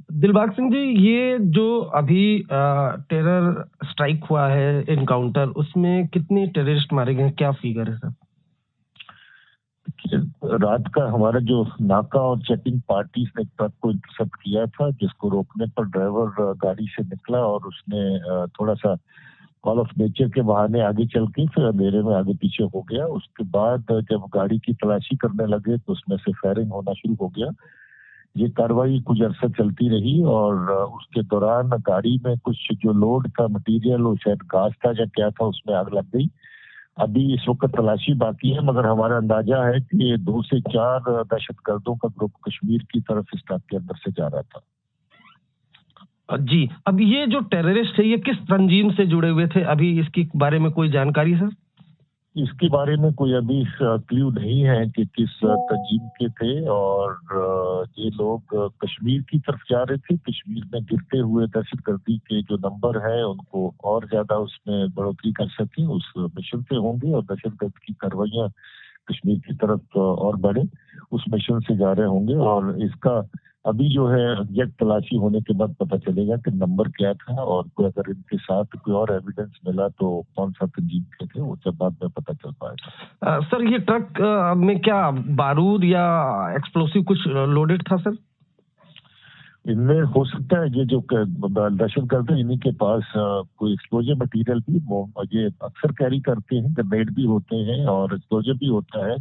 दिलबाग सिंह जी, ये जो अभी टेरर स्ट्राइक हुआ है, एनकाउंटर, उसमें कितने टेररिस्ट मारे गए हैं, क्या फिगर है सर? रात का हमारा जो नाका और चेकिंग पार्टीज ने ट्रक को इंटरसेप्ट किया था, जिसको रोकने पर ड्राइवर गाड़ी से निकला और उसने थोड़ा सा कॉल ऑफ नेचर के बहाने आगे चल के फिर अंधेरे में आगे पीछे हो गया। उसके बाद जब गाड़ी की तलाशी करने लगे तो उसमें से फायरिंग होना शुरू हो गया। ये कार्रवाई कुछ अरसा चलती रही और उसके दौरान गाड़ी में कुछ जो लोड था मटेरियल, वो शायद घास था या क्या था, उसमें आग लग गई। अभी इस वक्त तलाशी बाकी है, मगर हमारा अंदाजा है कि 2 से 4 दहशतगर्दों का ग्रुप कश्मीर की तरफ इस ट्रक के अंदर से जा रहा था। जी, अब ये जो टेररिस्ट है, ये किस तंजीम से जुड़े हुए थे? अभी इसके बारे में कोई जानकारी है सर? इसके बारे में कोई अभी क्ल्यू नहीं है कि किस तंजीम के थे, और ये लोग कश्मीर की तरफ जा रहे थे। कश्मीर में गिरते हुए दहशतगर्दी के जो नंबर है उनको और ज्यादा उसमें बढ़ोतरी कर सके, उस मिशन से होंगे, और दहशतगर्द की कार्रवाइयां कश्मीर की तरफ और बढ़े, उस मिशन से जा रहे होंगे। और इसका अभी जो है एग्जैक्ट तलाशी होने के बाद पता चलेगा कि नंबर क्या था, और कोई अगर इनके साथ कोई और एविडेंस मिला तो कौन सा तंजीम के थे, वो सब बाद में पता चल पाएगा। सर, ये ट्रक में क्या बारूद या एक्सप्लोसिव कुछ लोडेड था सर? इनमें हो सकता है ये जो दहशतगर्द है, इन्हीं के पास कोई एक्सप्लोजिव मटेरियल भी ये अक्सर कैरी करते हैं, ग्रेनेड भी होते हैं और एक्सप्लोजिव भी होता है।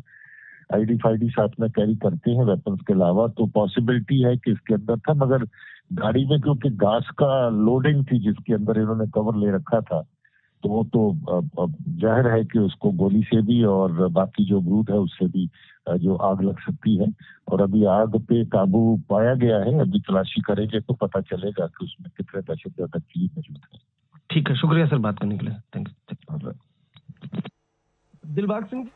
आईडी फाईडी साथ में कैरी करते हैं वेपन्स के अलावा, तो पॉसिबिलिटी है कि इसके अंदर था। मगर गाड़ी में क्योंकि घास का लोडिंग थी जिसके अंदर इन्होंने कवर ले रखा था, तो वो तो जाहिर है कि उसको गोली से भी और बाकी जो बारूद है उससे भी जो आग लग सकती है। और अभी आग पे काबू पाया गया है, अभी तलाशी करेंगे तो पता चलेगा कि उसमें कितने दहशतगर्द एक्चुअली मौजूद है। ठीक है, शुक्रिया सर बात करने के लिए। Thank you. दिलबाग सिंह,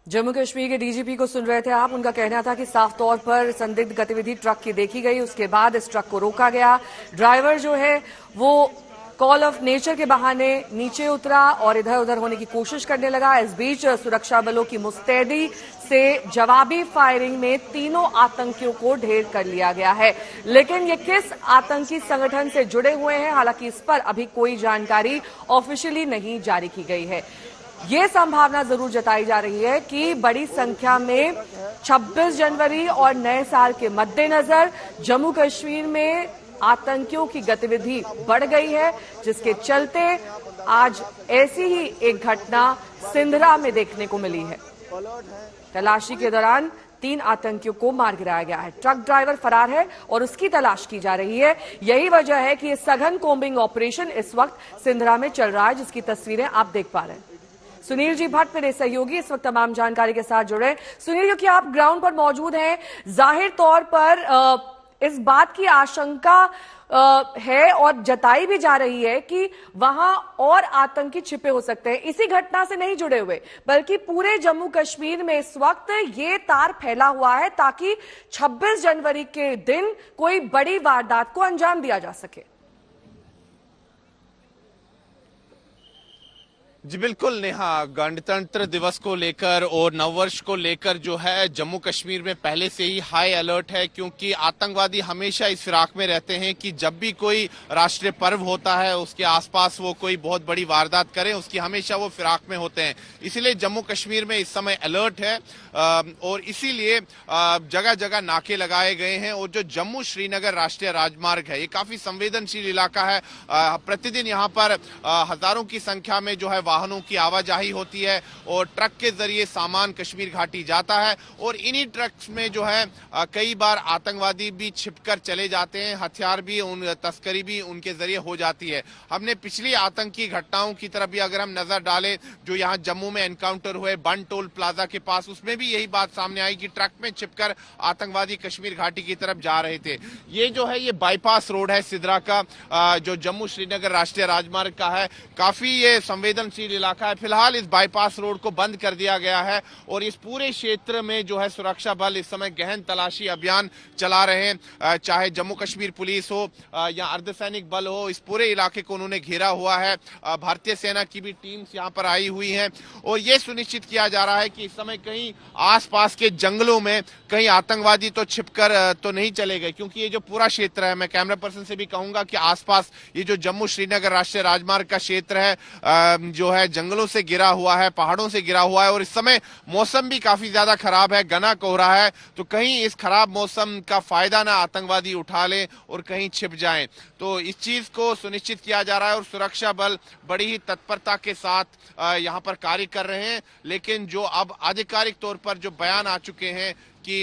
जम्मू कश्मीर के डीजीपी को सुन रहे थे आप। उनका कहना था कि साफ तौर पर संदिग्ध गतिविधि ट्रक की देखी गई, उसके बाद इस ट्रक को रोका गया। ड्राइवर जो है वो कॉल ऑफ नेचर के बहाने नीचे उतरा और इधर उधर होने की कोशिश करने लगा। इस बीच सुरक्षा बलों की मुस्तैदी से जवाबी फायरिंग में तीनों आतंकियों को ढेर कर लिया गया है। लेकिन ये किस आतंकी संगठन से जुड़े हुए हैं, हालांकि इस पर अभी कोई जानकारी ऑफिशियली नहीं जारी की गई है। ये संभावना जरूर जताई जा रही है कि बड़ी संख्या में 26 जनवरी और नए साल के मद्देनजर जम्मू कश्मीर में आतंकियों की गतिविधि बढ़ गई है, जिसके चलते आज ऐसी ही एक घटना सिंधरा में देखने को मिली है। तलाशी के दौरान 3 आतंकियों को मार गिराया गया है। ट्रक ड्राइवर फरार है और उसकी तलाश की जा रही है। यही वजह है कि ये सघन कोम्बिंग ऑपरेशन इस वक्त सिंधरा में चल रहा है, जिसकी तस्वीरें आप देख पा रहे हैं। सुनील जी भट्ट मेरे सहयोगी इस वक्त तमाम जानकारी के साथ जुड़े। सुनील, क्योंकि आप ग्राउंड पर मौजूद हैं, जाहिर तौर पर इस बात की आशंका है और जताई भी जा रही है कि वहां और आतंकी छिपे हो सकते हैं, इसी घटना से नहीं जुड़े हुए, बल्कि पूरे जम्मू कश्मीर में इस वक्त ये तार फैला हुआ है ताकि 26 जनवरी के दिन कोई बड़ी वारदात को अंजाम दिया जा सके। जी बिल्कुल नेहा, गणतंत्र दिवस को लेकर और नववर्ष को लेकर जो है जम्मू कश्मीर में पहले से ही हाई अलर्ट है, क्योंकि आतंकवादी हमेशा इस फिराक में रहते हैं कि जब भी कोई राष्ट्रीय पर्व होता है उसके आसपास वो कोई बहुत बड़ी वारदात करें, उसकी हमेशा वो फिराक में होते हैं। इसीलिए जम्मू कश्मीर में इस समय अलर्ट है और इसीलिए जगह जगह नाके लगाए गए हैं। और जो जम्मू श्रीनगर राष्ट्रीय राजमार्ग है, ये काफी संवेदनशील इलाका है। प्रतिदिन यहाँ पर हजारों की संख्या में जो है वाहनों की आवाजाही होती है और ट्रक के जरिए सामान कश्मीर घाटी जाता है। और इन्हीं ट्रक्स में जो है कई बार आतंकवादी भी छिपकर चले जाते हैं, हथियार भी तस्करी भी उनके जरिए हो जाती है। हमने पिछली आतंकी घटनाओं की तरफ भी अगर हम नजर डालें, जो यहाँ जम्मू में एनकाउंटर हुए बन टोल प्लाजा के पास, उसमें भी यही बात सामने आई कि ट्रक में छिपकर आतंकवादी कश्मीर घाटी की तरफ जा रहे थे। ये जो है ये बाईपास रोड है सिदरा का, जो जम्मू श्रीनगर राष्ट्रीय राजमार्ग का है। काफी ये संवेदनशील संवेदनशील इलाका है। फिलहाल इस बाईपास रोड को बंद कर दिया गया है और इस पूरे क्षेत्र में जो है सुरक्षा बल इस समय गहन तलाशी अभियान चला रहे हैं। चाहे जम्मू कश्मीर पुलिस हो या अर्धसैनिक बल हो, इस पूरे इलाके को उन्होंने घेरा हुआ है। भारतीय सेना की भी टीम्स यहाँ पर आई हुई हैं और ये सुनिश्चित किया जा रहा है कि इस समय कहीं आसपास के जंगलों में कहीं आतंकवादी तो छिपकर तो नहीं चले गए, क्योंकि ये जो पूरा क्षेत्र है, मैं कैमरा पर्सन से भी कहूंगा कि आसपास ये जो जम्मू श्रीनगर राष्ट्रीय राजमार्ग का क्षेत्र है जो है जंगलों से घिरा हुआ है, पहाड़ों से घिरा हुआ है और इस समय मौसम भी काफी ज्यादा खराब है, घना कोहरा है। तो कहीं इस खराब मौसम का फायदा ना आतंकवादी उठा लें और कहीं छिप जाएं, तो इस चीज को सुनिश्चित किया जा रहा है और सुरक्षा बल बड़ी ही तत्परता के साथ यहां पर कार्य कर रहे हैं। लेकिन जो अब आधिकारिक तौर पर जो बयान आ चुके हैं कि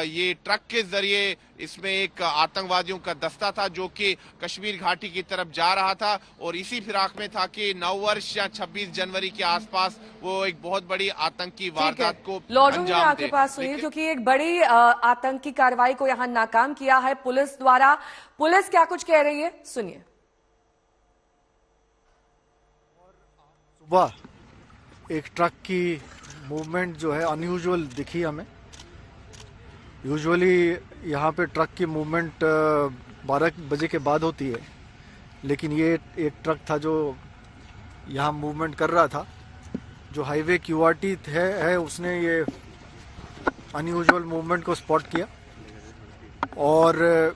ये ट्रक के जरिए इसमें एक आतंकवादियों का दस्ता था जो कि कश्मीर घाटी की तरफ जा रहा था और इसी फिराक में था कि नववर्ष या 26 जनवरी के आसपास वो एक बहुत बड़ी आतंकी वारदात को लौटूंगी आपके पास सुनील, क्योंकि एक बड़ी आतंकी कार्रवाई को यहाँ नाकाम किया है पुलिस द्वारा। पुलिस क्या कुछ कह रही है, सुनिए। सुबह एक ट्रक की मूवमेंट जो है अनयूजुअल दिखी हमें। यूजुअली यहाँ पे ट्रक की मूवमेंट 12 बजे के बाद होती है, लेकिन ये एक ट्रक था जो यहाँ मूवमेंट कर रहा था। जो हाईवे क्यूआरटी है उसने ये अनयूजुअल मूवमेंट को स्पॉट किया और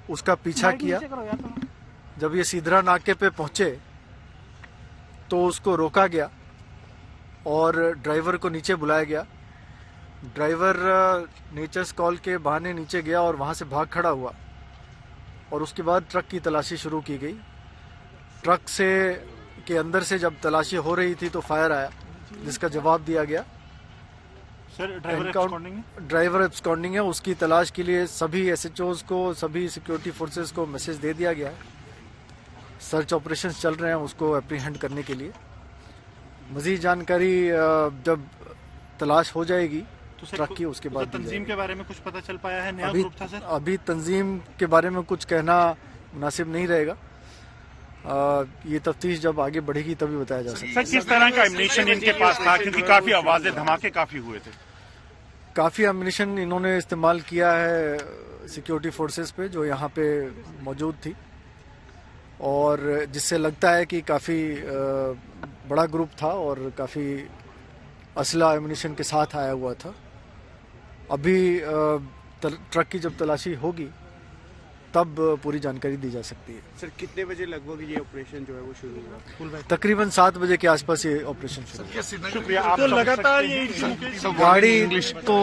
उसका पीछा किया। जब ये सीधरा नाके पे पहुंचे तो उसको रोका गया और ड्राइवर को नीचे बुलाया गया। ड्राइवर नेचर्स कॉल के बहाने नीचे गया और वहां से भाग खड़ा हुआ और उसके बाद ट्रक की तलाशी शुरू की गई। ट्रक से के अंदर से जब तलाशी हो रही थी तो फायर आया, जिसका जवाब दिया गया। सर, ड्राइवर एब्सकॉन्डिंग है, उसकी तलाश के लिए सभी एसएचओज को, सभी सिक्योरिटी फोर्सेस को मैसेज दे दिया गया है। सर्च ऑपरेशंस चल रहे हैं उसको एप्रीहेंड करने के लिए। मजीद जानकारी जब तलाश हो जाएगी तो ट्रक की, उसके बाद तंजीम के बारे में कुछ पता चल पाया है? नया ग्रुप था सर। अभी तंजीम के बारे में कुछ कहना मुनासिब नहीं रहेगा। ये तफ्तीश जब आगे बढ़ेगी तभी बताया जा सकता है। सर, किस तरह का एम्युनिशन इनके पास था, क्योंकि काफी आवाजें, धमाके काफी हुए थे? काफी एम्युनिशन इन्होंने इस्तेमाल किया है सिक्योरिटी फोर्सेस पे जो यहाँ पे मौजूद थी और जिससे लगता है कि काफी बड़ा ग्रुप था और काफी असला एम्युनिशन के साथ आया हुआ था। अभी ट्रक की जब तलाशी होगी तब पूरी जानकारी दी जा सकती है। सर, कितने बजे लगभग ये ऑपरेशन जो है वो शुरू हुआ? तकरीबन 7 बजे के आसपास ये ऑपरेशन शुरू हुआ। शुक्रिया। आप लगातार ये गाड़ी तो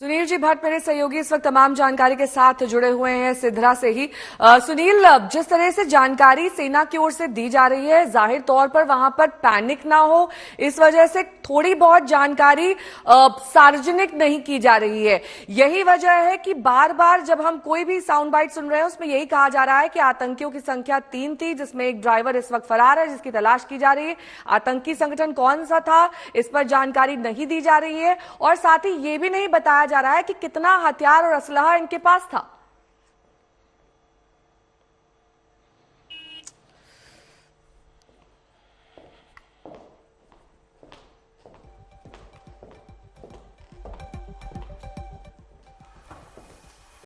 सुनील जी भट्ट मेरे सहयोगी इस वक्त तमाम जानकारी के साथ जुड़े हुए हैं सिधरा से ही। सुनील, जिस तरह से जानकारी सेना की ओर से दी जा रही है, जाहिर तौर पर वहां पर पैनिक ना हो इस वजह से थोड़ी बहुत जानकारी सार्वजनिक नहीं की जा रही है। यही वजह है कि बार बार जब हम कोई भी साउंड बाइट सुन रहे हैं उसमें यही कहा जा रहा है कि आतंकियों की संख्या 3 थी, जिसमें एक ड्राइवर इस वक्त फरार है जिसकी तलाश की जा रही है। आतंकी संगठन कौन सा था इस पर जानकारी नहीं दी जा रही है और साथ ही ये भी नहीं बताया जा रहा है कि कितना हथियार और असलहा इनके पास था।